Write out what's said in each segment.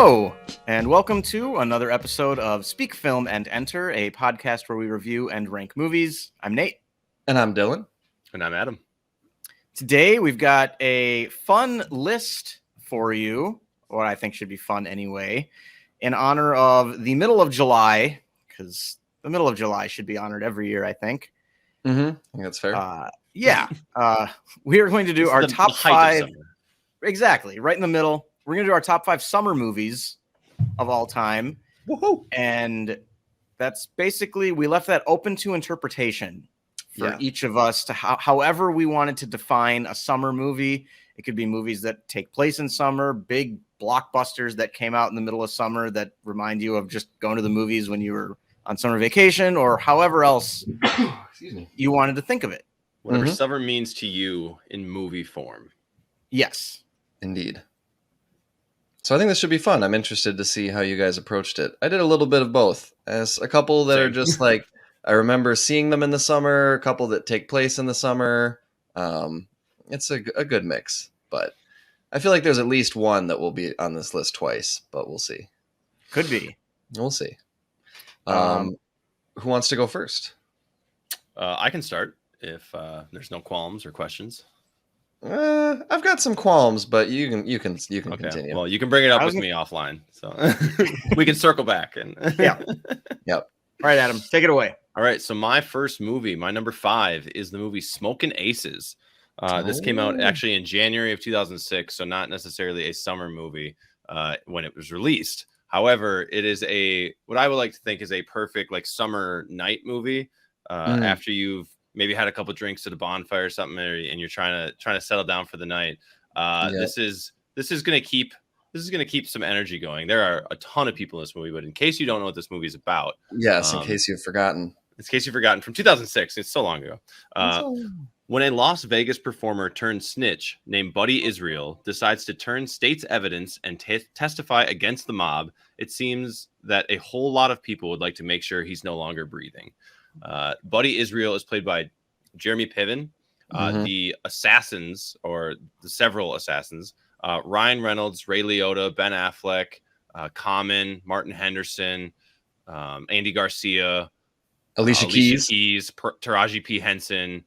Hello, and welcome to another episode of Speak Film and Enter, a podcast where we review and rank movies. I'm Nate. And I'm Dylan. And I'm Adam. Today, we've got a fun list for you, or I think should be fun anyway, in honor of the middle of July, because the middle of July should be honored every year, I think. I think that's fair. We are going to do our top five. Summer. Exactly, right in the middle. We're going to do our top 5 summer movies of all time. Woohoo! And that's basically, we left that open to interpretation for each of us to however we wanted to define a summer movie. It could be movies that take place in summer, big blockbusters that came out in the middle of summer that remind you of just going to the movies when you were on summer vacation, or however else you wanted to think of it. Whatever summer means to you in movie form. Yes. Indeed. So I think this should be fun. I'm interested to see how you guys approached it. I did a little bit of both. As a couple that are just like, I remember seeing them in the summer, a couple that take place in the summer. It's a good mix, but I feel like there's at least one that will be on this list twice, but we'll see. Could be. We'll see. Who wants to go first? I can start if there's no qualms or questions. I've got some qualms, but you can okay. Continue. Well, you can bring it up with me offline, so we can circle back. And Yep. All right, Adam, take it away. All right, so my first movie, my number 5, is the movie Smokin Aces. This came out actually in January of 2006, so not necessarily a summer movie when it was released. However, it is what I would like to think is a perfect like summer night movie after you've maybe had a couple drinks at a bonfire or something, and you're trying to settle down for the night. This is going to keep some energy going. There are a ton of people in this movie, but in case you don't know what this movie is about, yes, in case you've forgotten, from 2006, it's so long ago. When a Las Vegas performer turned snitch named Buddy Israel decides to turn state's evidence and testify against the mob, it seems that a whole lot of people would like to make sure he's no longer breathing. Buddy Israel is played by Jeremy Piven. The assassins, or the several assassins, Ryan Reynolds, Ray Liotta, Ben Affleck, Common, Martin Henderson, Andy Garcia, Alicia Keys, Taraji P. Henson.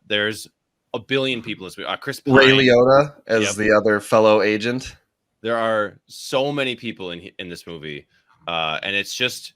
There's a billion people. Chris Pine, Ray Liotta as the other fellow agent. There are so many people in this movie, and it's just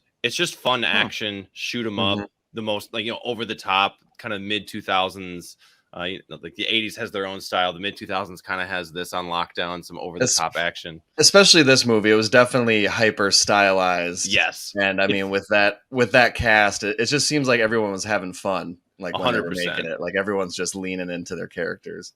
fun action, shoot 'em up, the most over the top kind of mid 2000s. Like the 80s has their own style. The mid 2000s kind of has this on lockdown, some over the top action. Especially this movie, it was definitely hyper stylized. Yes, and I mean with that cast, it just seems like everyone was having fun. Like 100%. When they were making it, like everyone's just leaning into their characters.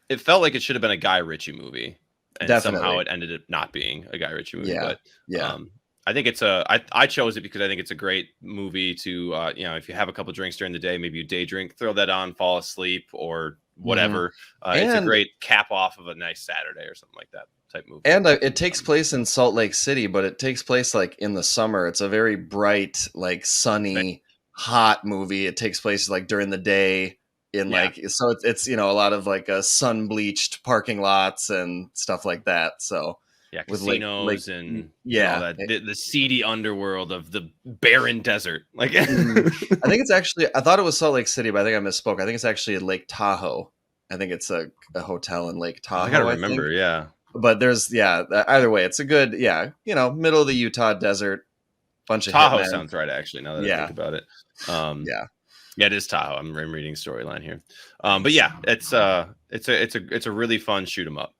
It felt like it should have been a Guy Ritchie movie, and definitely. Somehow it ended up not being a Guy Ritchie movie. Yeah, but I think I chose it because I think it's a great movie to, if you have a couple drinks during the day, maybe you day drink, throw that on, fall asleep or whatever. It's a great cap off of a nice Saturday or something like that type movie. And it takes place in Salt Lake City, but it takes place like in the summer. It's a very bright, like sunny, hot movie. It takes place like during the day so it's a lot of like sun bleached parking lots and stuff like that. So. Yeah, casinos and the seedy underworld of the barren desert. Like, I think I thought it was Salt Lake City, but I think I misspoke. I think it's actually in Lake Tahoe. I think it's a hotel in Lake Tahoe. I gotta remember, yeah. But there's either way, it's a good middle of the Utah desert. Bunch of Tahoe hitmen. Sounds right, actually. Now that I think about it, it is Tahoe. I'm reading storyline here, but yeah, it's a really fun shoot 'em up.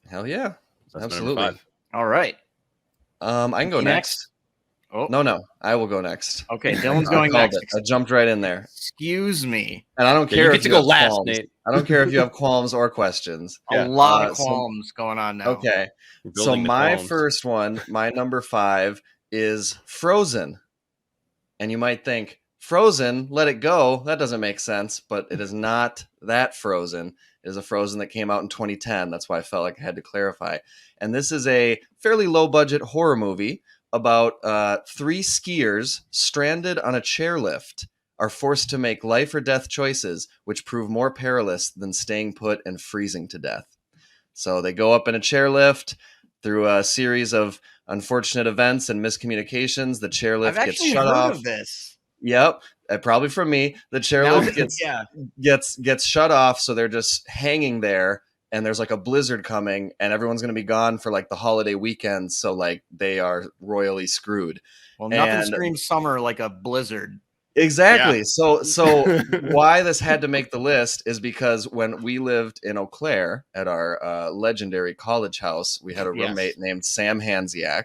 Hell yeah. That's absolutely. All right. I can go next. Oh no, I will go next. Okay, Dylan's going next. I jumped right in there. Excuse me. And I don't care you if get to you go have last, qualms. Nate. I don't care if you have qualms or questions. A lot of qualms going on now. Okay. So my first one, my number 5 is Frozen. And you might think, Frozen, let it go. That doesn't make sense, but it is not that Frozen. It is a Frozen that came out in 2010. That's why I felt like I had to clarify. And this is a fairly low-budget horror movie about 3 skiers stranded on a chairlift are forced to make life or death choices, which prove more perilous than staying put and freezing to death. So they go up in a chairlift. through a series of unfortunate events and miscommunications, the chairlift gets shut off. Of this. Yep, probably from me. The chairlift gets shut off, so they're just hanging there. And there's like a blizzard coming, and everyone's going to be gone for like the holiday weekend. So like they are royally screwed. Well, nothing screams summer like a blizzard. Exactly. Yeah. So why this had to make the list is because when we lived in Eau Claire at our legendary college house, we had a roommate named Sam Hansiak.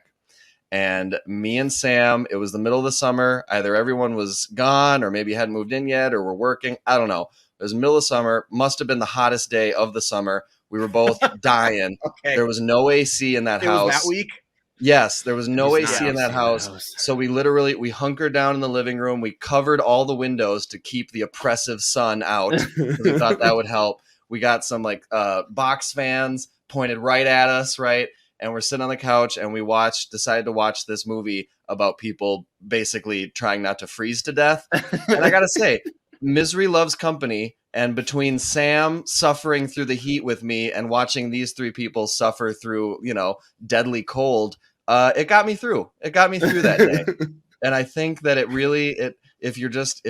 And me and Sam, it was the middle of the summer. Either everyone was gone or maybe hadn't moved in yet or were working. I don't know. It was the middle of summer. Must have been the hottest day of the summer. We were both dying. Okay. There was no AC in that house. Was that week? Yes, there was no AC in that house. So we hunkered down in the living room. We covered all the windows to keep the oppressive sun out. We thought that would help. We got some like box fans pointed right at us, right? And we're sitting on the couch and we decided to watch this movie about people basically trying not to freeze to death. And I got to say, misery loves company. And between Sam suffering through the heat with me and watching these three people suffer through, deadly cold, it got me through. It got me through that day. And I think that if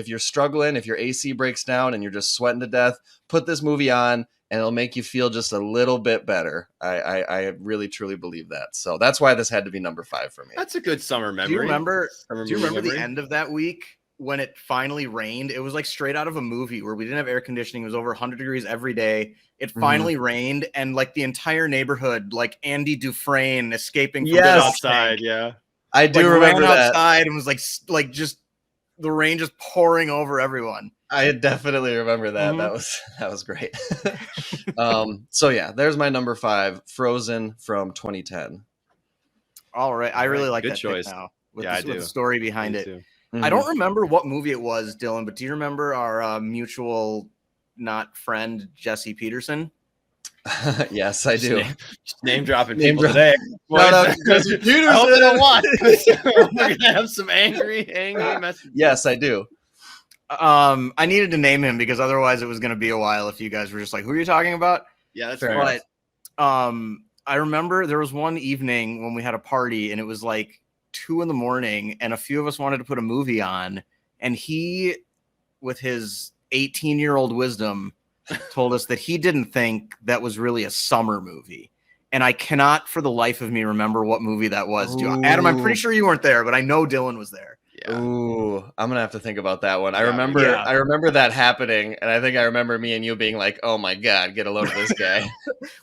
you're struggling, if your AC breaks down and you're just sweating to death, put this movie on and it'll make you feel just a little bit better. I really, truly believe that. So that's why this had to be number 5 for me. That's a good summer memory. Do you remember the end of that week? When it finally rained, it was like straight out of a movie where we didn't have air conditioning. It was over 100 degrees every day. It finally rained, and like the entire neighborhood, like Andy Dufresne escaping from outside. Yeah, I do remember that. Outside and was like just the rain just pouring over everyone. I definitely remember that. Mm-hmm. That was great. So yeah, there's my number 5, Frozen from 2010. All right, I really like that choice now. With the story behind it. Too. Mm-hmm. I don't remember what movie it was, Dylan, but do you remember our mutual friend, Jesse Peterson? Yes, I do. Name dropping people today. Jesse Peterson. I hope they don't watch. We're going to have some angry messages. Yes, I do. I needed to name him because otherwise it was going to be a while if you guys were just like, who are you talking about? Yeah, that's fair. But I remember there was one evening when we had a party and it was like 2 a.m. and a few of us wanted to put a movie on, and he, with his 18-year-old wisdom, told us that he didn't think that was really a summer movie. And I cannot for the life of me remember what movie that was. Adam, I'm pretty sure you weren't there, but I know Dylan was there. Yeah. Ooh, I'm gonna have to think about that one. I remember that happening, and I think I remember me and you being like, "Oh my god, get a load of this guy."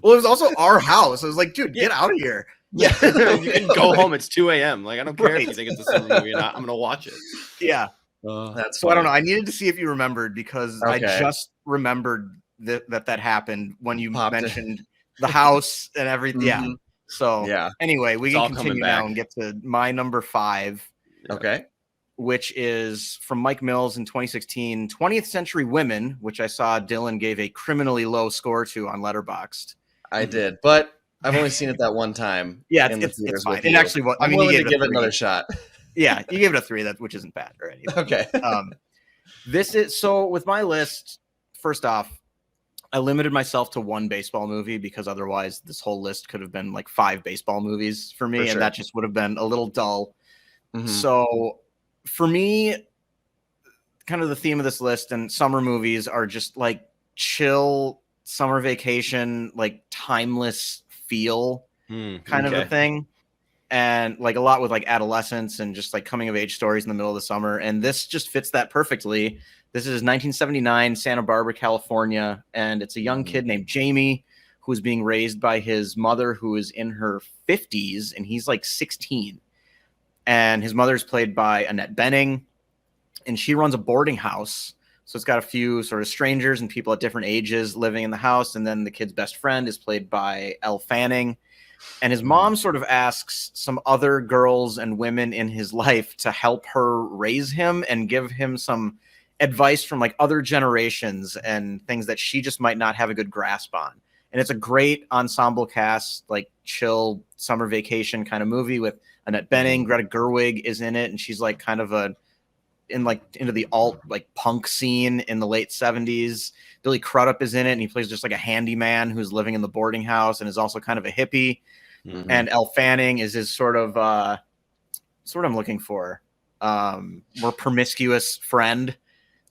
Well, it was also our house. I was like, "Dude, get out of here." Yeah, you can go home. It's 2 a.m. Like, I don't care if you think it's a summer movie or not. I'm gonna watch it. Yeah, that's so funny. I don't know. I needed to see if you remembered because I just remembered that happened when you mentioned the house and everything. Mm-hmm. Yeah. So anyway, we can continue now and get to my number 5. Okay. Which is from Mike Mills in 2016, 20th Century Women, which I saw Dylan gave a criminally low score to on Letterboxd. I did, but I've only seen it that one time. Yeah, it's fine. And actually, I'm willing to give it another shot. Yeah, you gave it a 3, which isn't bad or anything. Okay. This is so with my list. First off, I limited myself to 1 baseball movie because otherwise this whole list could have been like 5 baseball movies for me, and that just would have been a little dull. Mm-hmm. So for me, kind of the theme of this list and summer movies are just like chill summer vacation, like timeless feel kind of a thing. And like a lot with like adolescence and just like coming of age stories in the middle of the summer. And this just fits that perfectly. This is 1979, Santa Barbara, California. And it's a young kid named Jamie who is being raised by his mother, who is in her 50s, and he's like 16. And his mother is played by Annette Bening, and she runs a boarding house. So it's got a few sort of strangers and people at different ages living in the house. And then the kid's best friend is played by Elle Fanning. And his mom sort of asks some other girls and women in his life to help her raise him and give him some advice from like other generations and things that she just might not have a good grasp on. And it's a great ensemble cast, like chill summer vacation kind of movie with Annette Bening. Greta Gerwig is in it, and she's like kind of into the alt like punk scene in the late 70s. Billy Crudup is in it, and he plays just like a handyman who's living in the boarding house and is also kind of a hippie. and Elle Fanning is his sort of what I'm looking for, more promiscuous friend.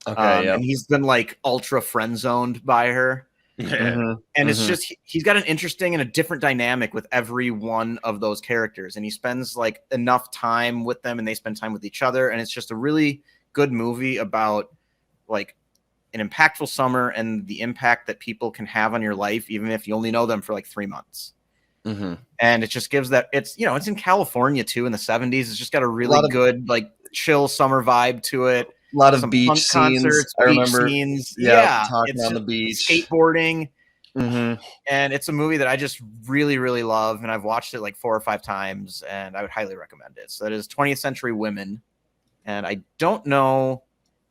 Okay, and he's been like ultra friend zoned by her. And it's just he's got an interesting and a different dynamic with every one of those characters, and he spends like enough time with them and they spend time with each other, and it's just a really good movie about like an impactful summer and the impact that people can have on your life even if you only know them for like 3 months. And it just gives that, it's it's in California too in the 70s. It's just got a really good like chill summer vibe to it. A lot of beach scenes. I remember scenes. Talking on the beach, skateboarding. And it's a movie that I just really, really love. And I've watched it like 4 or 5 times, and I would highly recommend it. So that is 20th Century Women. And I don't know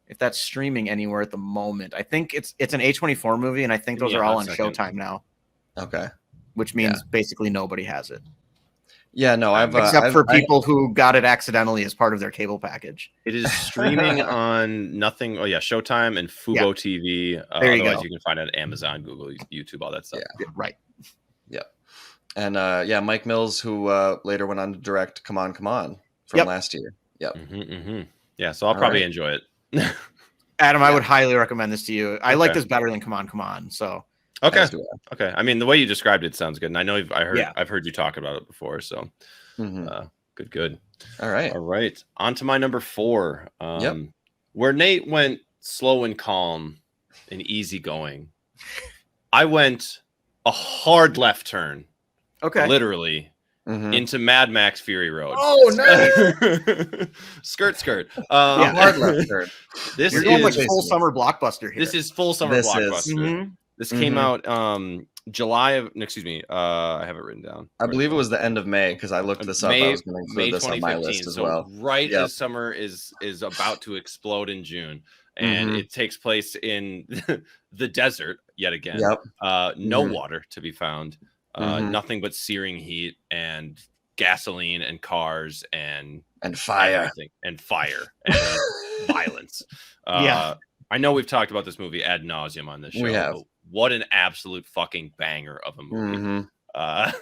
if that's streaming anywhere at the moment. I think it's an A24 movie, and I think those are all on Showtime now. Okay. Which means basically nobody has it. Yeah, no, except for people who got it accidentally as part of their cable package. It is streaming on nothing. Oh yeah, Showtime and Fubo TV. There you otherwise, go. You can find it on Amazon, Google, YouTube, all that stuff. Yeah, right. Yeah, and Mike Mills, who later went on to direct "Come On, Come On" from last year. Yep. Yeah, so I'll probably enjoy it. Adam, I would highly recommend this to you. I like this better than "Come On, Come On." So. Okay. Okay. I mean, the way you described it sounds good, and I know I've heard you talk about it before. So, good. All right. On to my number 4. Where Nate went slow and calm and easygoing, I went a hard left turn. Okay. Literally into Mad Max Fury Road. Oh no! skirt. Hard left turn. This You're going like full summer blockbuster here. This is full summer blockbuster. This came out July of, excuse me, I have it written down. I believe it was the end of May, because I looked this up. I was going to include this on my list as well. Right as summer is about to explode in June, and it takes place in the desert yet again. No water to be found, nothing but searing heat and gasoline and cars and fire and violence. I know we've talked about this movie ad nauseum on this show. We have. But what an absolute fucking banger of a movie. I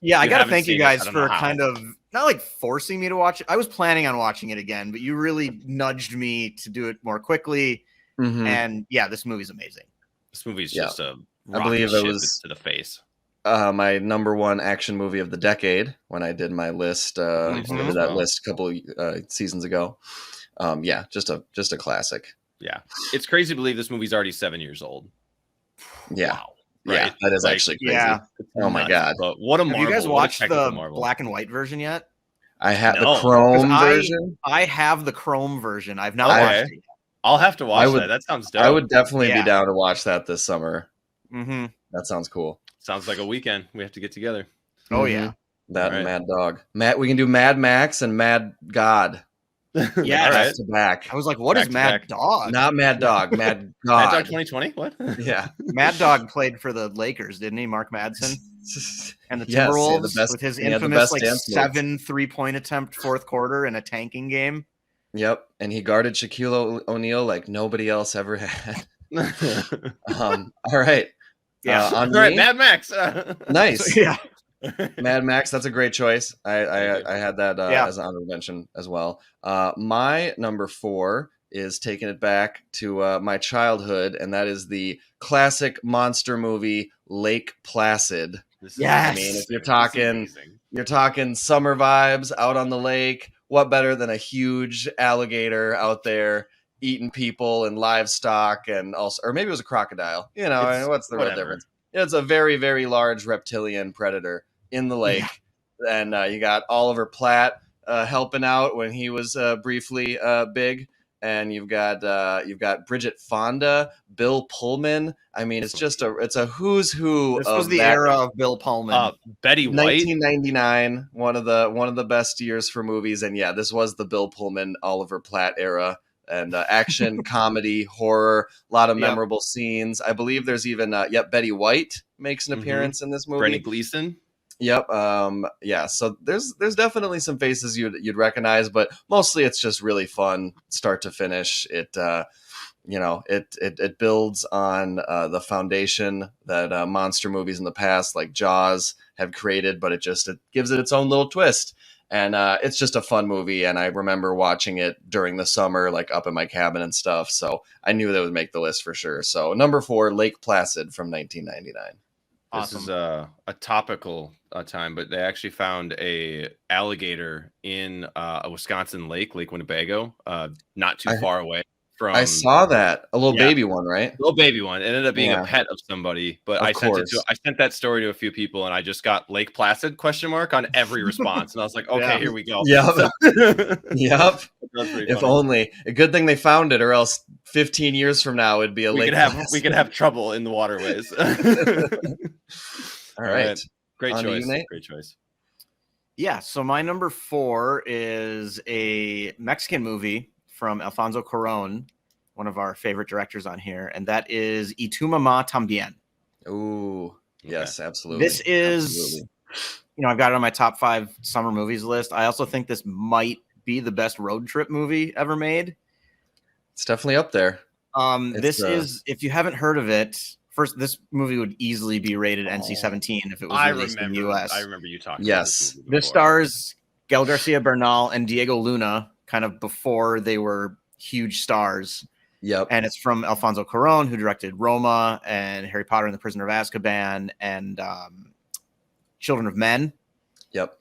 gotta thank you guys for kind of not like forcing me to watch it. I was planning on watching it again, but you really nudged me to do it more quickly. And this movie's amazing. This movie's just a I believe it was to the face. My number 1 action movie of the decade when I did my list. I did that list a couple seasons ago. Just a classic. Yeah, it's crazy to believe this movie's already 7 years old. Yeah. Wow. Right? Yeah, that is actually crazy. Yeah. Oh my god! But what a marvel! Have you guys watched the black and white version yet? I have the chrome version. I have the chrome version. I've not watched it yet. I'll have to watch that. That sounds dope. I would definitely be down to watch that this summer. That sounds cool. Sounds like a weekend. We have to get together. Oh yeah, that and Mad Dog. We can do Mad Max and Mad God. Yeah, back to back. I was like, what is Mad Dog? Not Mad Dog, Mad God. Mad Dog 2020? What? Yeah. Mad Dog played for the Lakers, didn't he? Mark Madsen. And the Timberwolves with his infamous 7 3-point attempt fourth quarter in a tanking game. Yep. And he guarded Shaquille O'Neal like nobody else ever had. All right. Yeah. All right, Mad Max. Nice. So, yeah. Mad Max, that's a great choice. I had that as an honorable mention as well. My number 4 is taking it back to my childhood, and that is the classic monster movie Lake Placid. Yes. I mean, if you're talking summer vibes out on the lake, what better than a huge alligator out there eating people and livestock, and also, or maybe it was a crocodile. What's the real difference? It's a very, very large reptilian predator in the lake. Yeah. And you got Oliver Platt helping out when he was briefly big. And you've got Bridget Fonda, Bill Pullman. I mean, it's a who's who. This was the era of Bill Pullman. Betty White, 1999, one of the best years for movies. And yeah, this was the Bill Pullman, Oliver Platt era. And action, comedy, horror, a lot of memorable scenes. I believe there's even Betty White makes an appearance in this movie. Brendan Gleeson. Yep. So there's definitely some faces you'd recognize, but mostly it's just really fun, start to finish. It it builds on the foundation that monster movies in the past, like Jaws, have created, but it gives it its own little twist. And it's just a fun movie. And I remember watching it during the summer, like up in my cabin and stuff. So I knew that would make the list for sure. So number 4, Lake Placid from 1999. Awesome. This is a topical time, but they actually found a alligator in a Wisconsin Lake Winnebago, not too far away. I saw that, a little baby one, right? Little baby one. It ended up being a pet of somebody, but I sent that story to a few people, and I just got Lake Placid ? On every response, and I was like, okay, here we go. Yep. Yep. If only. A good thing they found it, or else 15 years from now it'd be a lake. We could have trouble in the waterways. All right. Great choice. Great choice. Yeah. So my number 4 is a Mexican movie from Alfonso Cuarón, one of our favorite directors on here, and that is Tu Mama Tambien. Ooh, yes, absolutely. This is, I've got it on my top 5 summer movies list. I also think this might be the best road trip movie ever made. It's definitely up there. This is, if you haven't heard of it, first, this movie would easily be rated NC-17 if it was released in the US. I remember you talking about this movie before. This stars Gael Garcia Bernal and Diego Luna, kind of before they were huge stars. Yep. And it's from Alfonso Cuarón, who directed Roma and Harry Potter and the Prisoner of Azkaban and Children of Men. Yep.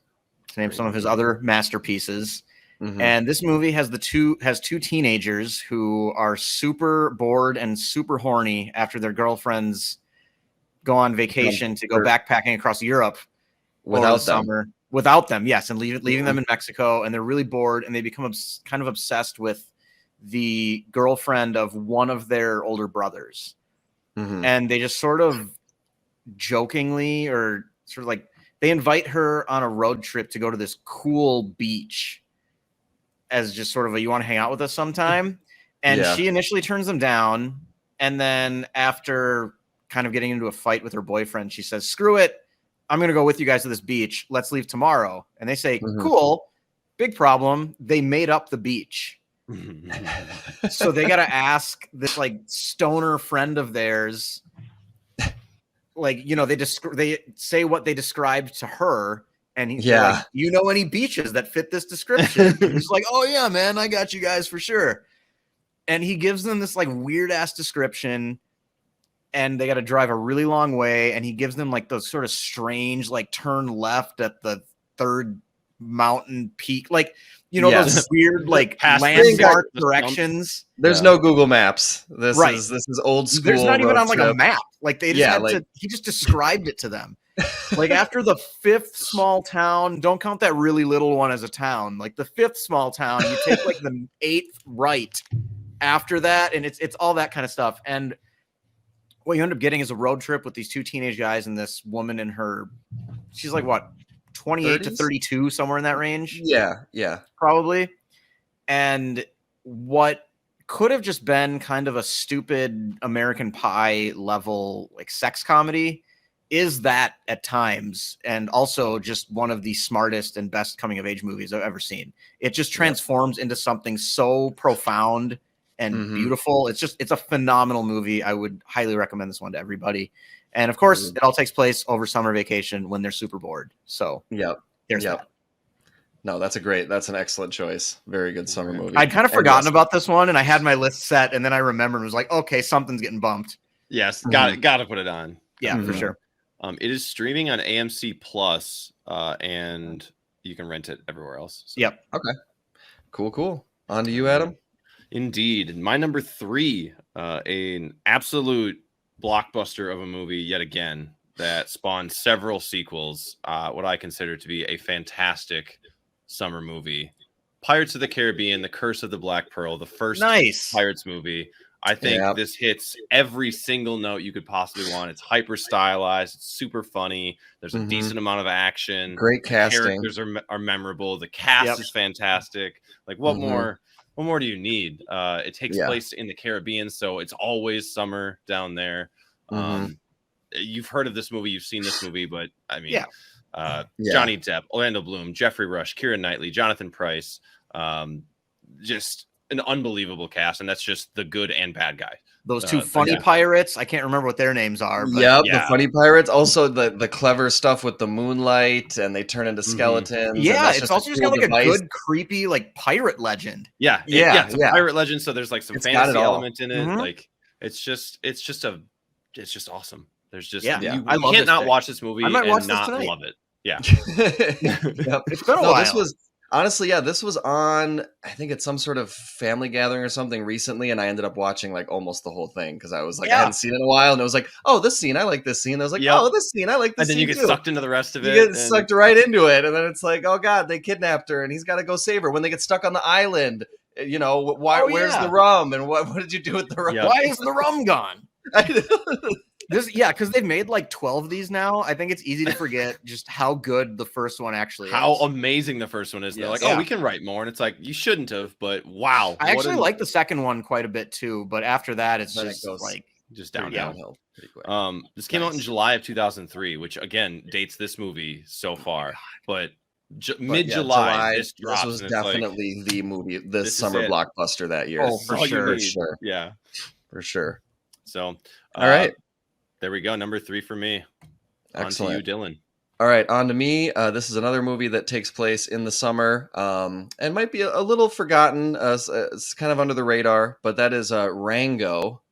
To name some of his other masterpieces. Mm-hmm. And this movie has two teenagers who are super bored and super horny after their girlfriends go on vacation to go backpacking across Europe without summer. Without them, yes, and leaving them in Mexico, and they're really bored, and they become kind of obsessed with the girlfriend of one of their older brothers. Mm-hmm. And they just sort of jokingly, or sort of like, they invite her on a road trip to go to this cool beach as just sort of you want to hang out with us sometime. And she initially turns them down, and then after kind of getting into a fight with her boyfriend, she says, screw it, I'm going to go with you guys to this beach. Let's leave tomorrow. And they say, cool. Big problem. They made up the beach. So they got to ask this like stoner friend of theirs. Like, they say what they described to her. And he's like, you know any beaches that fit this description? He's like, oh yeah, man, I got you guys for sure. And he gives them this like weird ass description. And they got to drive a really long way. And he gives them like those sort of strange, like turn left at the 3rd mountain peak. Like, those weird, like landmark directions. There's no Google Maps. This is old school. There's not even on like a map. Like they just he just described it to them. Like after the 5th small town, don't count that really little one as a town. Like the 5th small town, you take like the 8th right after that. And it's all that kind of stuff. And what you end up getting is a road trip with these 2 teenage guys and this woman in her, she's like, what, 28 to 32, somewhere in that range? Yeah. Probably. And what could have just been kind of a stupid American Pie level, like sex comedy, is that at times, and also just one of the smartest and best coming of age movies I've ever seen. It just transforms into something so profound and beautiful. It's a phenomenal movie. I would highly recommend this one to everybody. And of course, it all takes place over summer vacation when they're super bored. So there's that. No, that's an excellent choice. Very good summer movie. I'd kind of forgotten about this one, and I had my list set, and then I remembered and was like, okay, something's getting bumped. Yes, got to put it on. Yeah, for sure. It is streaming on AMC Plus, and you can rent it everywhere else. So. Yep. Okay. Cool. On to you, Adam. Indeed. My number 3, an absolute blockbuster of a movie yet again that spawned several sequels, what I consider to be a fantastic summer movie. Pirates of the Caribbean, The Curse of the Black Pearl, the first Pirates movie. I think this hits every single note you could possibly want. It's hyper stylized. It's super funny. There's a decent amount of action. Great casting. Characters are memorable. The cast is fantastic. Like what more do you need? It takes place in the Caribbean, so it's always summer down there. You've heard of this movie. You've seen this movie, but I mean, Johnny Depp, Orlando Bloom, Jeffrey Rush, Keira Knightley, Jonathan Pryce, just an unbelievable cast, and that's just the good and bad guy. Those two funny pirates. I can't remember what their names are. But the funny pirates. Also, the clever stuff with the moonlight, and they turn into skeletons. Yeah, it's also just kind of like a good, creepy, like pirate legend. It's a pirate legend. So there's like some fantasy element in it. Like it's just awesome. There's just you can't not watch this movie and not love it. Yeah, it's been a while. This was. Honestly, this was on, I think it's some sort of family gathering or something recently, and I ended up watching like almost the whole thing because I was like, I hadn't seen it in a while, and it was like, oh, this scene, I like this scene. I was like, oh, this scene, I like this scene. And then you get sucked into the rest of it. You get sucked right into it, and then it's like, oh god, they kidnapped her, and he's got to go save her. When they get stuck on the island, you know, where's the rum, and what did you do with the rum? Why is the rum gone? Because they've made like 12 of these now. I think it's easy to forget just how good the first one actually is. How amazing the first one is. They're like, oh, we can write more. And it's like, you shouldn't have, but wow. I actually like the second one quite a bit too, but after that, it's just downhill. Pretty quick. This came out in July of 2003, which again dates this movie so far. But mid-July, this was definitely the movie, the summer blockbuster that year. Oh, for sure. Yeah. For sure. So, all right. There we go. Number 3 for me. Excellent. On to you, Dylan. All right, on to me. This is another movie that takes place in the summer and might be a little forgotten. It's kind of under the radar, but that is Rango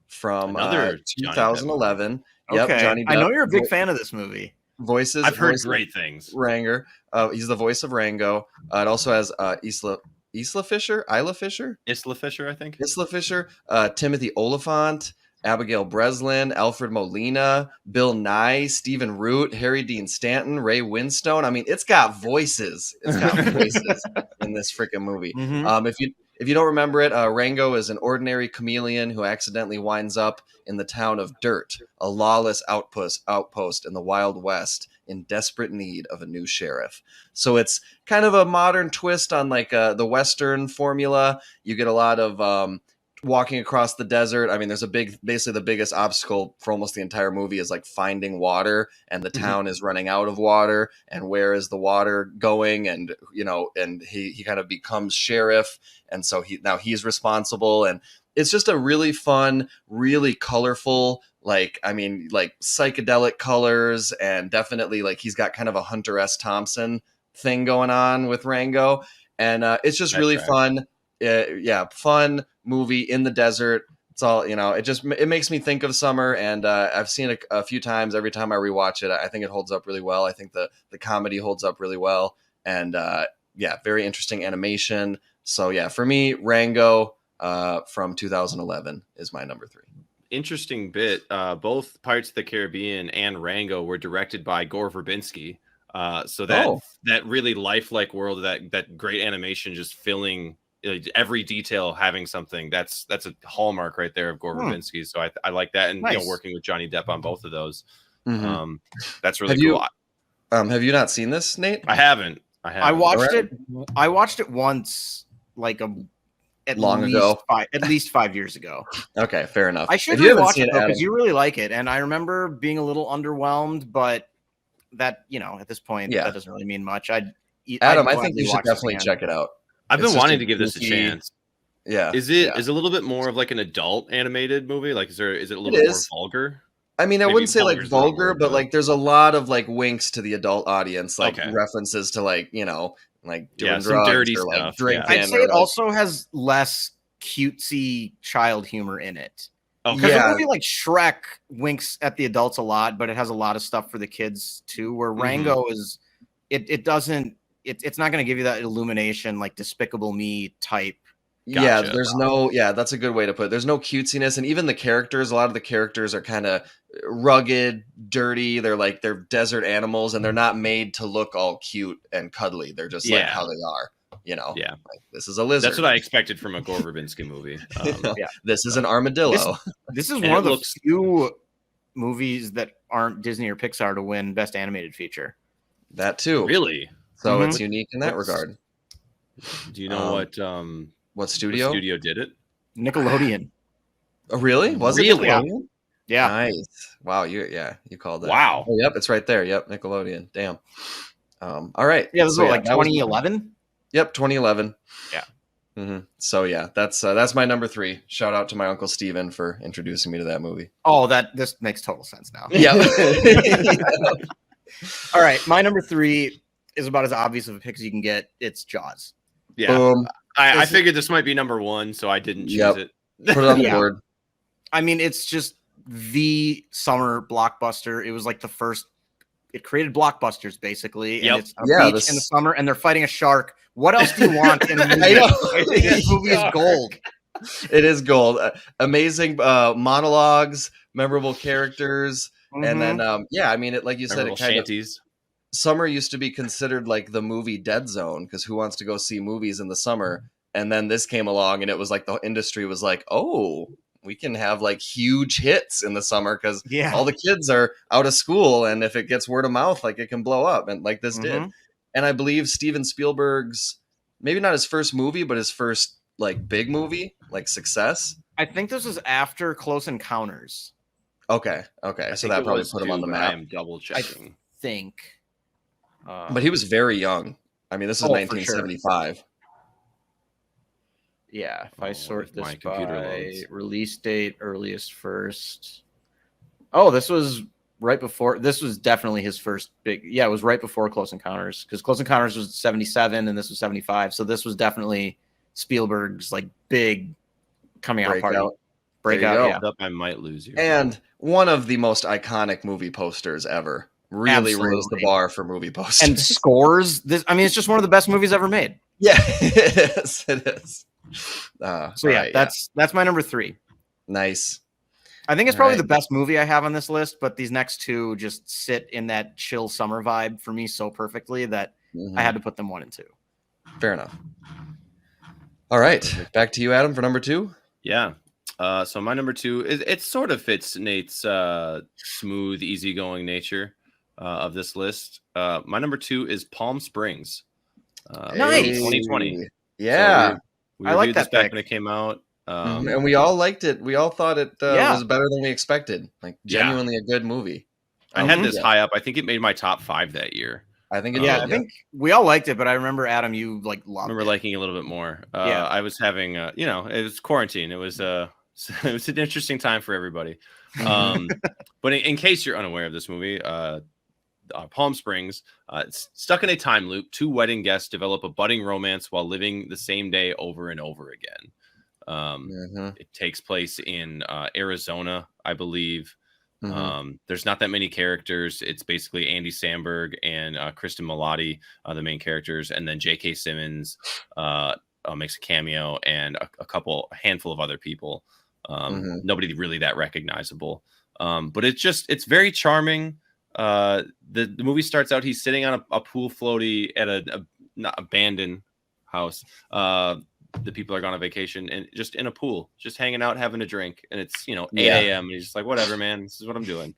from 2011. Okay. Yep, Johnny Depp. I know you're a big fan of this movie. I've heard great things. Ranger. He's the voice of Rango. It also has Isla Fisher, I think. Isla Fisher, Timothy Oliphant, Abigail Breslin, Alfred Molina, Bill Nye, Stephen Root, Harry Dean Stanton, Ray Winstone. I mean, it's got voices. It's got voices in this freaking movie. If you don't remember it, Rango is an ordinary chameleon who accidentally winds up in the town of Dirt, a lawless outpost in the Wild West, in desperate need of a new sheriff. So it's kind of a modern twist on like the Western formula. You get a lot of walking across the desert. I mean, there's basically the biggest obstacle for almost the entire movie is like finding water, and the town is running out of water, and where is the water going? And, you know, and he kind of becomes sheriff. And so he's responsible, and it's just a really fun, really colorful, like psychedelic colors, and definitely like he's got kind of a Hunter S. Thompson thing going on with Rango. And it's just really fun. Fun movie in the desert. It's all, you know, it makes me think of summer, and I've seen it a few times. Every time I rewatch it, I think it holds up really well. I think the comedy holds up really well, and very interesting animation. So for me, Rango from 2011 is my number 3. Interesting bit. Both Pirates of the Caribbean and Rango were directed by Gore Verbinski. So that really lifelike world, that great animation, just filling every detail, having something that's a hallmark right there of Gore Verbinski. So I like that, and nice. Working with Johnny Depp on both of those, that's really cool. Have you not seen this, Nate? I haven't. I watched it. I watched it once, like at least 5 years ago. Okay, fair enough. I should rewatch it because you really like it, and I remember being a little underwhelmed, but that, you know, at this point, that doesn't really mean much. Adam, I think you should definitely check it out. I've been wanting to give this a chance. Yeah. Is it a little bit more of like an adult animated movie? Like, is it a little bit more vulgar? I mean, I wouldn't say like vulgar, but like there's a lot of like winks to the adult audience, like references to like, you know, like doing drugs dirty or like stuff. drinking. I'd say it also has less cutesy child humor in it. Because a movie like Shrek winks at the adults a lot, but it has a lot of stuff for the kids too. Where Rango is, it's not going to give you that Illumination, like Despicable Me type. Gotcha. That's a good way to put it. There's no cutesiness, and even the characters, a lot of the characters are kind of rugged, dirty. They're desert animals, and they're not made to look all cute and cuddly. They're just like how they are, you know. Yeah, like, this is a lizard. That's what I expected from a Gore Verbinski movie. This is an armadillo. This is one of the few movies that aren't Disney or Pixar to win Best Animated Feature. That too, really. So it's unique in that regard. Do you know what studio? What studio did it? Nickelodeon. Oh, really? Was it Nickelodeon? Yeah. Nice. Wow. You called that. Wow. Oh, yep. It's right there. Yep. Nickelodeon. Damn. All right. Yeah. This was like 2011. Yep. 2011. Yeah. So yeah, that's my number 3. Shout out to my Uncle Steven for introducing me to that movie. Oh, this makes total sense now. Yeah. All right, my number 3 is about as obvious of a pick as you can get. It's Jaws. Yeah. Boom. I figured this might be number 1, so I didn't choose it. Put it on the board. I mean, it's just the summer blockbuster. It was like the first. It created blockbusters, basically. And it's a beach in the summer, and they're fighting a shark. What else do you want in a movie? This movie is gold. It is gold. Amazing monologues, memorable characters, and then I mean, like you said, it kind of summer used to be considered like the movie dead zone because who wants to go see movies in the summer? And then this came along, and it was like the industry was like, oh, we can have like huge hits in the summer because all the kids are out of school, and if it gets word of mouth, like it can blow up, and like this did. And I believe Steven Spielberg's maybe not his first movie, but his first like big movie, like success. I think this was after Close Encounters. Okay, so that probably put him on the map. I am double checking. I think, but he was very young. I mean, this is 1975. Yeah, if I sort this by release date, earliest first. Oh, this was right before. This was definitely his first big. Yeah, it was right before Close Encounters because Close Encounters was 77 and this was 75. So this was definitely Spielberg's like big coming out party. Breakout. Yeah. I might lose you. And one of the most iconic movie posters ever. Really raised the bar for movie posters. And scores. I mean, it's just one of the best movies ever made. Yeah, it is. It is. That's my number 3. Nice. I think it's probably the best movie I have on this list, but these next 2 just sit in that chill summer vibe for me so perfectly that I had to put them 1 and 2. Fair enough. All right, back to you, Adam, for number 2. Yeah. So my number 2 it sort of fits Nate's smooth, easygoing nature of this list. My number 2 is Palm Springs. Nice. 2020. Yeah. So we reviewed this back when it came out. And we all liked it. We all thought it was better than we expected. Like genuinely a good movie. I had this high up. I think it made my top 5 that year. I think it did. I think we all liked it, but I remember Adam, you like loved it. Liking it a little bit more. I was having it was quarantine. It was it was an interesting time for everybody. But in case you're unaware of this movie, Palm Springs, it's stuck in a time loop. 2 wedding guests develop a budding romance while living the same day over and over again. It takes place in Arizona, I believe. There's not that many characters. It's basically Andy Samberg and Kristen Milotti, the main characters, and then J.K. Simmons makes a cameo, and a handful of other people. Nobody really that recognizable. But it's very charming. The movie starts out, he's sitting on a pool floaty at a not abandoned house. The people are gone on vacation and just in a pool, just hanging out, having a drink. And it's, 8 a.m. And he's just like, whatever, man, this is what I'm doing.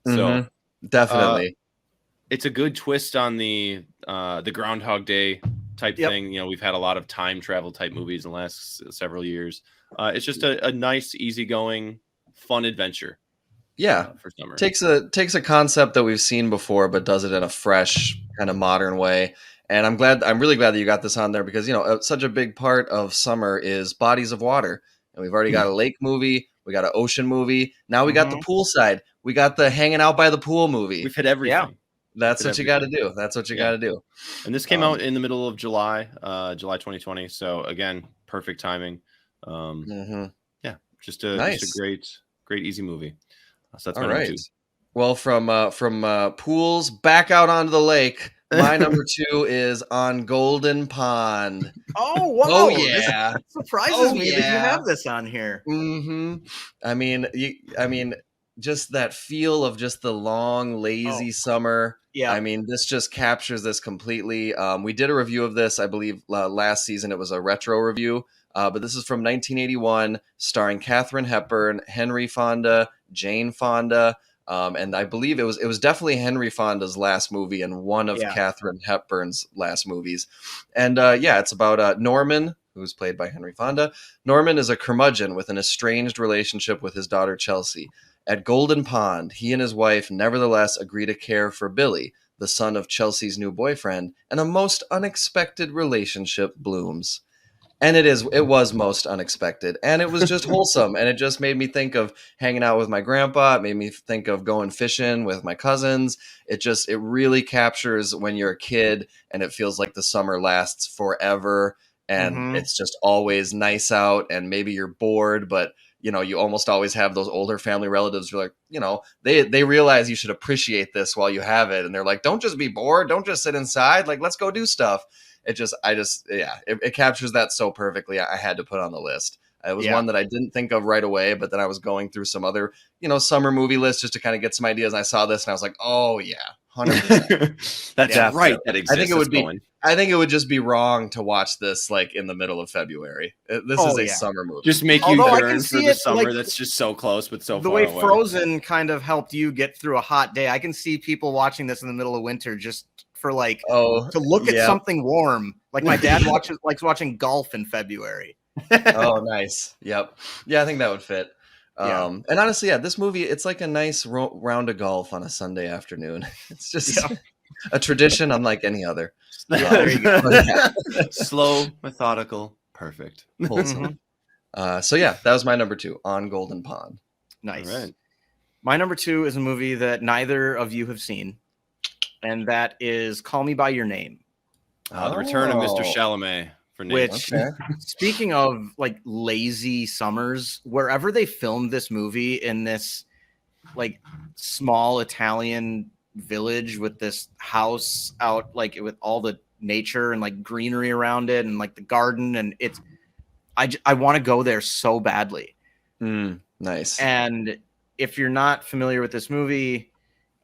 So definitely. It's a good twist on the Groundhog Day type thing. We've had a lot of time travel type movies in the last several years. It's just a nice, easygoing, fun adventure. Yeah, for summer. Takes a concept that we've seen before, but does it in a fresh kind of modern way. And I'm really glad that you got this on there because such a big part of summer is bodies of water, and we've already got a lake movie, we got an ocean movie, now we got the poolside, we got the hanging out by the pool movie. We've hit everything. Yeah. That's what you got to do. That's what you got to do. And this came out in the middle of July 2020. So again, perfect timing. Just a great easy movie. So that's my number 2. Well, from pools back out onto the lake, my number 2 is On Golden Pond. Oh wow! Oh yeah! This surprises me that you have this on here. I mean, just that feel of just the long, lazy summer. Yeah. I mean, this just captures this completely. We did a review of this, I believe, last season. It was a retro review. But this is from 1981, starring Katharine Hepburn, Henry Fonda, Jane Fonda, and I believe it was definitely Henry Fonda's last movie and one of Katharine Hepburn's last movies. And it's about Norman, who's played by Henry Fonda. Norman is a curmudgeon with an estranged relationship with his daughter Chelsea. At Golden Pond, he and his wife nevertheless agree to care for Billy, the son of Chelsea's new boyfriend, and a most unexpected relationship blooms. And it was most unexpected, and it was just wholesome, and it just made me think of hanging out with my grandpa. It made me think of going fishing with my cousins. It really captures when you're a kid and it feels like the summer lasts forever, and it's just always nice out, and maybe you're bored, but you almost always have those older family relatives who are like, they realize you should appreciate this while you have it, and they're like, don't just be bored, don't just sit inside, like, let's go do stuff. It captures that so perfectly. I had to put on the list. It was one that I didn't think of right away, but then I was going through some other, summer movie lists just to kind of get some ideas. And I saw this and I was like, oh yeah, 100%. That's right. That exists. I think it would just be wrong to watch this like in the middle of February. This is a summer movie. Just make you yearn for the summer that's just so close but so far away. The way Frozen kind of helped you get through a hot day, I can see people watching this in the middle of winter just for to look at something warm. Like my dad likes watching golf in February. Oh, nice. Yep. Yeah, I think that would fit. And honestly, this movie, it's like a nice round of golf on a Sunday afternoon. It's just a tradition unlike any other. There you go. Slow, methodical, perfect. Wholesome. That was my number 2, On Golden Pond. Nice. All right. My number 2 is a movie that neither of you have seen, and that is Call Me by Your Name. The return of Mr. Chalamet for Nate. Which, speaking of like lazy summers, wherever they filmed this movie in this like small Italian village with this house out like with all the nature and like greenery around it and like the garden, and I want to go there so badly. Nice. And if you're not familiar with this movie,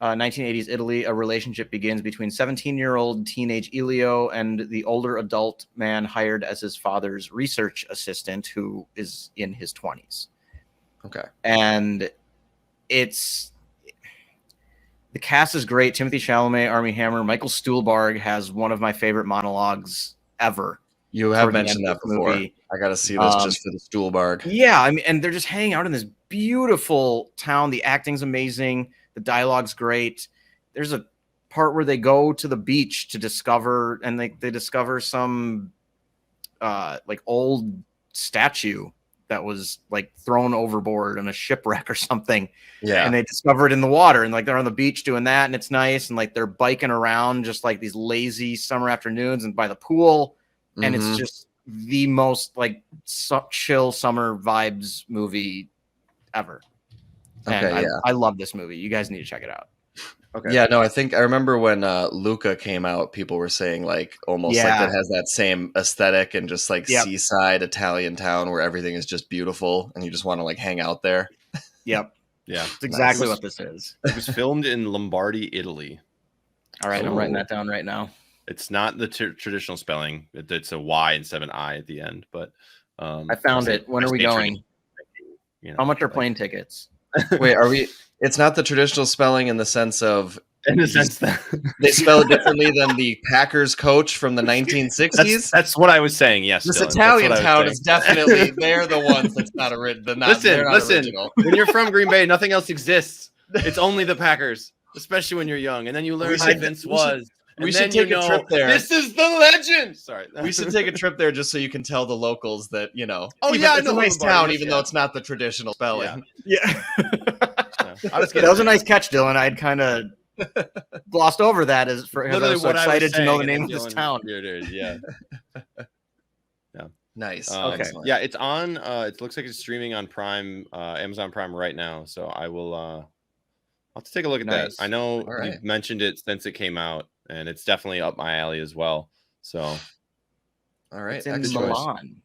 1980s Italy, a relationship begins between 17-year-old teenage Elio and the older adult man hired as his father's research assistant, who is in his 20s. Okay. And the cast is great. Timothy Chalamet, Armie Hammer, Michael Stuhlbarg has one of my favorite monologues ever. You have mentioned that before. Movie. I got to see this just for the Stuhlbarg. Yeah, I mean, and they're just hanging out in this beautiful town. The acting's amazing. The dialogue's great. There's a part where they go to the beach to discover, and they discover some like old statue that was like thrown overboard in a shipwreck or something. Yeah. And they discover it in the water, and like they're on the beach doing that, and it's nice. And like they're biking around just like these lazy summer afternoons and by the pool. And it's just the most like chill summer vibes movie ever. And I love this movie. You guys need to check it out. Okay. Yeah, no, I remember when Luca came out, people were saying like almost like it has that same aesthetic and just like seaside Italian town where everything is just beautiful and you just want to like hang out there. Yep. Yeah. It's exactly what this is. It was filmed in Lombardy, Italy. All right, I'm writing that down right now. It's not the traditional spelling. It's a Y instead of an I at the end, but I found it. When are we going? How much are plane tickets? Wait, are we? It's not the traditional spelling in the sense that they spell it differently than the Packers coach from the 1960s. That's what I was saying. Yes, this Italian town is definitely they're the ones that's not original. Listen. When you're from Green Bay, nothing else exists. It's only the Packers, especially when you're young, and then you learn who Vince was. We should take a trip there. This is the legend. Sorry, we should take a trip there just so you can tell the locals that Oh yeah, it's a nice town, even though it's not the traditional spelling. Yeah. That was a nice catch, Dylan. I'd kind of glossed over that because I was so excited to know the name of this town. Yeah. Nice. Okay. Yeah, it's on. It looks like it's streaming on Prime, Amazon Prime right now. So I will. I'll have to take a look at that. I know you've mentioned it since it came out, and it's definitely up my alley as well. So, all right, it's in Milan.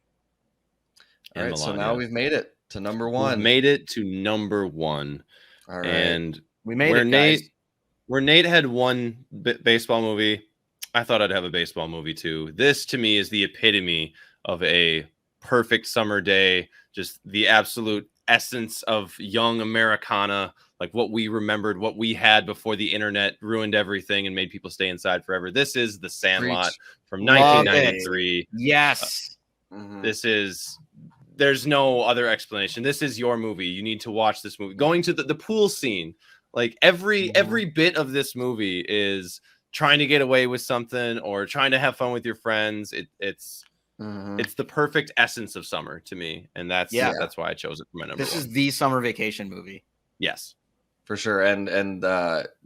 All right, so now we've made it to number 1. We've made it to number 1. All right, and we made it, guys. Where Nate had one baseball movie, I thought I'd have a baseball movie too. This to me is the epitome of a perfect summer day, just the absolute essence of young Americana. Like what we remembered, what we had before the internet ruined everything and made people stay inside forever. This is The Sandlot from 1993. Yes. There's no other explanation. This is your movie. You need to watch this movie. Going to the pool scene. Like every bit of this movie is trying to get away with something or trying to have fun with your friends. It's the perfect essence of summer to me, and that's why I chose it for my number. This is the summer vacation movie. Yes, for sure. And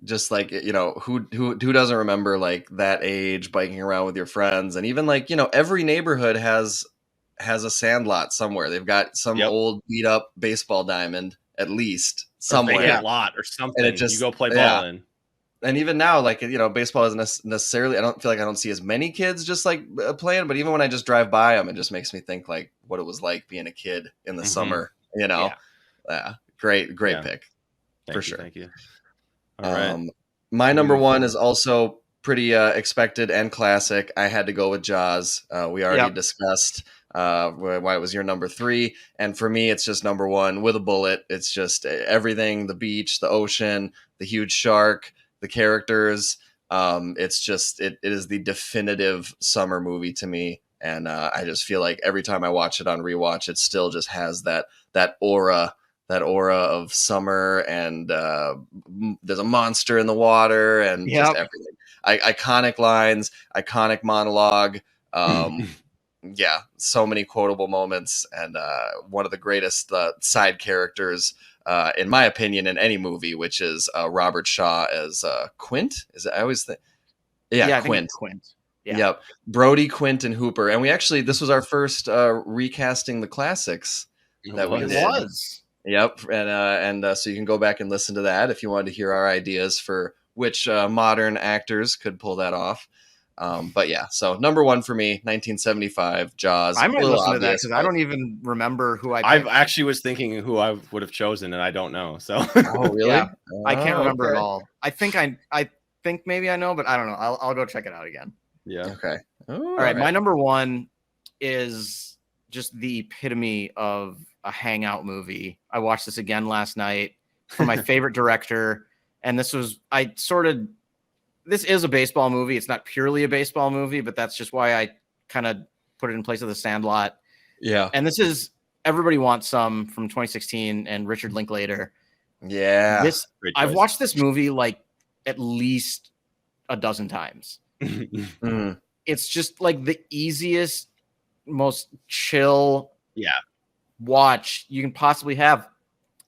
just like, you know, who doesn't remember like that age, biking around with your friends, and even like, you know, every neighborhood has a Sandlot somewhere. They've got some old beat up baseball diamond at least somewhere, a lot or something. And you go play ball in. And even now, like, you know, baseball isn't necessarily, I don't see as many kids just like playing, but even when I just drive by them, it just makes me think like what it was like being a kid in the summer, you know? Yeah. Great pick. Sure. Thank you. All right. My number one is also pretty expected and classic. I had to go with Jaws. We already discussed why it was your number 3. And for me, it's just number 1 with a bullet. It's just everything, the beach, the ocean, the huge shark, the characters. It's just, it is the definitive summer movie to me. And I just feel like every time I watch it on rewatch, it still just has that aura of summer, and there's a monster in the water, and just everything. Iconic lines, iconic monologue. So many quotable moments, and one of the greatest side characters, in my opinion, in any movie, which is Robert Shaw as Quint. Is it? I always think, Quint. Quint. Yeah. Yep. Brody, Quint, and Hooper. And this was our first recasting the classics that we did. It was. Yep. And so you can go back and listen to that if you wanted to hear our ideas for which modern actors could pull that off. But yeah, so number 1 for me, 1975, Jaws. I might listen to that because I don't even remember who I picked. I actually was thinking who I would have chosen, and I don't know. So oh really? Yeah, I can't remember at all. I think maybe I know, but I don't know. I'll go check it out again. Yeah. Okay. All right. My number 1 is just the epitome of a hangout movie. I watched this again last night for my favorite director, and this is a baseball movie. It's not purely a baseball movie, but that's just why I kind of put it in place of The Sandlot. Yeah. And this is Everybody Wants Some from 2016 and Richard Linklater. Yeah. I've watched this movie like at least a dozen times. It's just like the easiest, most chill watch you can possibly have.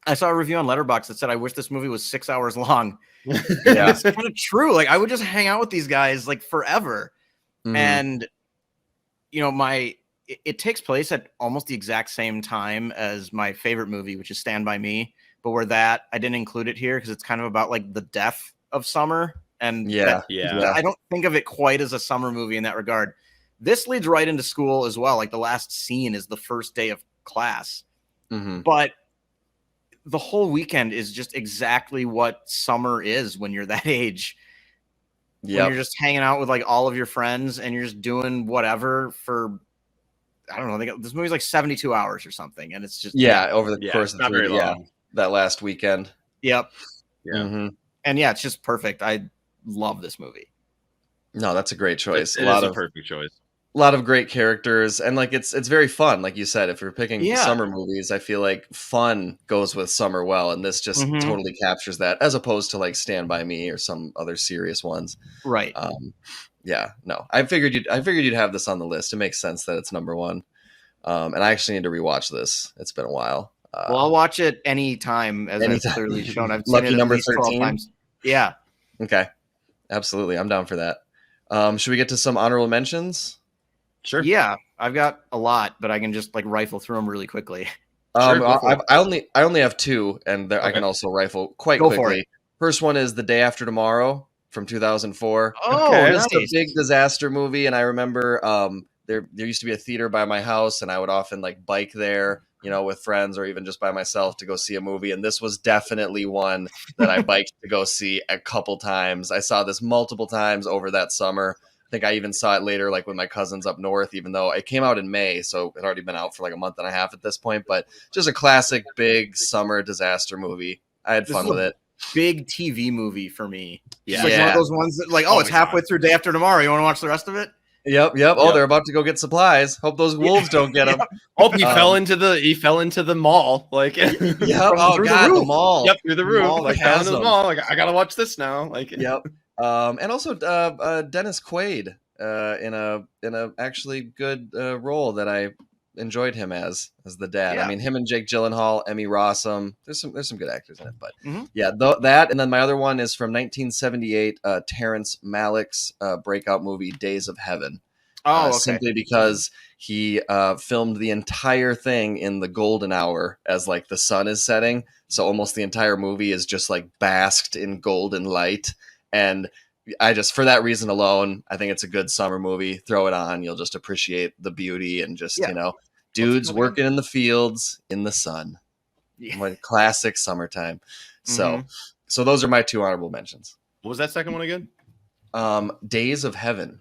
I saw a review on Letterboxd that said, I wish this movie was 6 hours long. Yeah, it's kind of true. Like, I would just hang out with these guys like forever. And, you know, it takes place at almost the exact same time as my favorite movie, which is Stand By Me. But I didn't include it here because it's kind of about like the death of summer. And I don't think of it quite as a summer movie in that regard. This leads right into school as well. Like the last scene is the first day of class. But the whole weekend is just exactly what summer is when you're that age. When you're just hanging out with like all of your friends and you're just doing whatever for, I don't know, this movie's like 72 hours or something. And it's just over the course of 3 long. That last weekend. Yep. Yeah. And it's just perfect. I love this movie. No, that's a great choice. It is a perfect choice. A lot of great characters, and like it's very fun. Like you said, if you're picking summer movies, I feel like fun goes with summer well, and this just totally captures that, as opposed to like Stand By Me or some other serious ones. Right. No, I figured you'd have this on the list. It makes sense that it's number 1. And I actually need to rewatch this. It's been a while. Well, I'll watch it anytime, as I've clearly shown. I've seen Lucky it number at least 12 times. Yeah. Okay. Absolutely. I'm down for that. Should we get to some honorable mentions? Sure. Yeah, I've got a lot, but I can just like rifle through them really quickly. I only have 2, and I can also rifle quite quickly. First one is The Day After Tomorrow from 2004. Oh, It's a big disaster movie, and I remember there used to be a theater by my house, and I would often like bike there, you know, with friends or even just by myself to go see a movie. And this was definitely one that I biked to go see a couple times. I saw this multiple times over that summer. I think I even saw it later, like with my cousins up north, even though it came out in May. So it had already been out for like a month and a half at this point, but just a classic big summer disaster movie. I had fun with it. Big TV movie for me. Yeah. It's like one of those ones that like, it's halfway through Day After Tomorrow. You want to watch the rest of it? Yep. Oh, they're about to go get supplies. Hope those wolves don't get them. Oh, he fell into the mall. Like, oh god, the mall. Yep, through the roof. Like, fell into the mall. Like, I gotta watch this now. Like, yep. And also Dennis Quaid in a actually good role that I enjoyed him as the dad. Yeah. I mean, him and Jake Gyllenhaal, Emmy Rossum. There's some good actors in it, but yeah, that. And then my other one is from 1978, Terrence Malick's breakout movie Days of Heaven. Oh, okay. Simply because he filmed the entire thing in the golden hour as like the sun is setting, so almost the entire movie is just like basked in golden light. And I just, for that reason alone, I think it's a good summer movie. Throw it on, you'll just appreciate the beauty and just dudes working in the fields in the sun. What classic summertime. So those are my two honorable mentions. What was that second one again? Days of Heaven.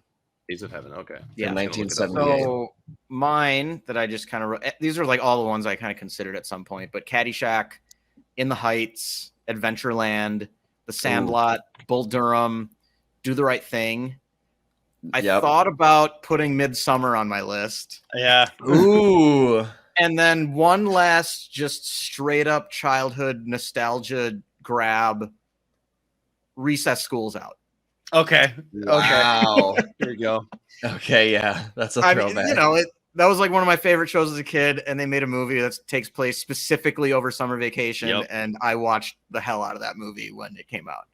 Days of Heaven. Okay. Yeah. 1978. So mine that I just kind of wrote, these are like all the ones I kind of considered at some point, but Caddyshack, In the Heights, Adventureland, The Sandlot, Bull Durham, Do the Right Thing. I thought about putting Midsummer on my list. Yeah. Ooh. And then one last just straight up childhood nostalgia grab, Recess School's Out. Okay. Wow. Here we go. Okay, yeah. That's a throwback. I mean, that was like one of my favorite shows as a kid, and they made a movie that takes place specifically over summer vacation, and I watched the hell out of that movie when it came out.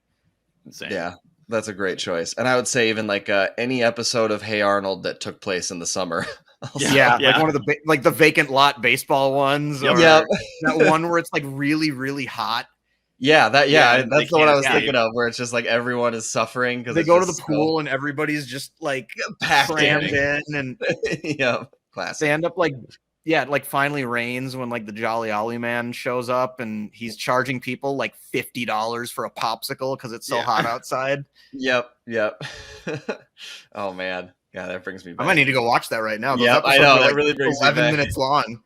Insane. Yeah, that's a great choice. And I would say even like any episode of Hey Arnold that took place in the summer. Like one of the like the vacant lot baseball ones, or that one where it's like really, really hot. Yeah, that's the one I was thinking of, where it's just like everyone is suffering because they go to the pool and everybody's just like crammed in, and classic. They end up like finally rains when like the Jolly Ollie man shows up and he's charging people like $50 for a popsicle because it's so hot outside. Yep. Oh man, yeah, that brings me back. I might need to go watch that right now. Yeah, I know that really brings 11 me back. minutes long.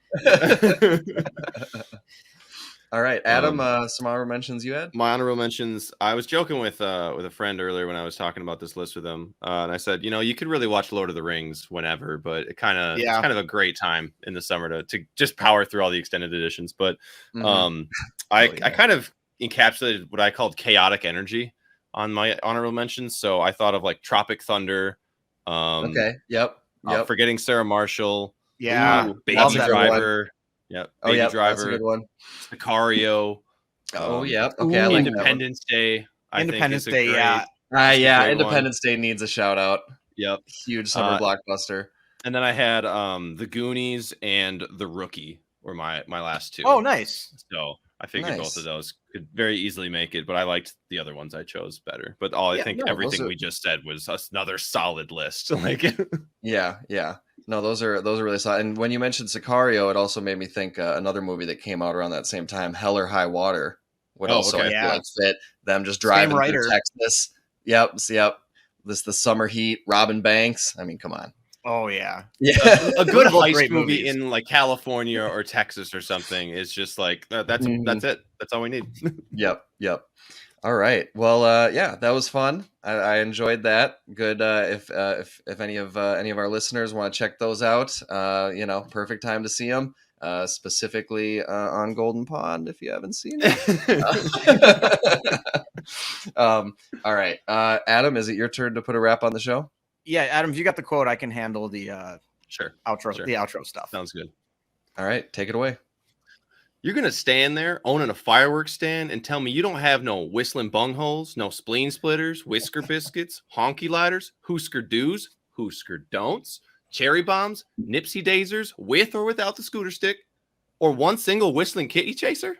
All right, Adam, some honorable mentions you had? My honorable mentions, I was joking with a friend earlier when I was talking about this list with him. And I said, you could really watch Lord of the Rings whenever, but it's kind of a great time in the summer to just power through all the extended editions. But I kind of encapsulated what I called chaotic energy on my honorable mentions. So I thought of like Tropic Thunder. Forgetting Sarah Marshall. Yeah. Baby Driver. Yep. Baby Driver. That's a good one. Sicario. Okay. I like Independence Day. Independence Day. Independence Day needs a shout out. Yep. Huge summer blockbuster. And then I had The Goonies and The Rookie were my last two. Oh, nice. So I figured both of those could very easily make it, but I liked the other ones I chose better. But I think everything we just said was another solid list. Like, yeah. No, those are really solid. And when you mentioned Sicario, it also made me think another movie that came out around that same time, Hell or High Water, would I feel like fit them just driving through Texas. Yep. The summer heat, Robin Banks. I mean, come on. Oh yeah. A good heist movie in like California or Texas or something is just like that's it. That's all we need. Yep. All right. Well, that was fun. I enjoyed that. Good. If any of our listeners want to check those out, perfect time to see them. Specifically on Golden Pond, if you haven't seen it. All right, Adam, is it your turn to put a wrap on the show? Yeah, Adam, if you got the quote, I can handle the outro. Sure. The outro stuff. Sounds good. All right, take it away. You're going to stand there owning a fireworks stand and tell me you don't have no whistling bungholes, no spleen splitters, whisker biscuits, honky lighters, Husker do's, Husker don'ts, cherry bombs, Nipsey daisers, with or without the scooter stick, or one single whistling kitty chaser?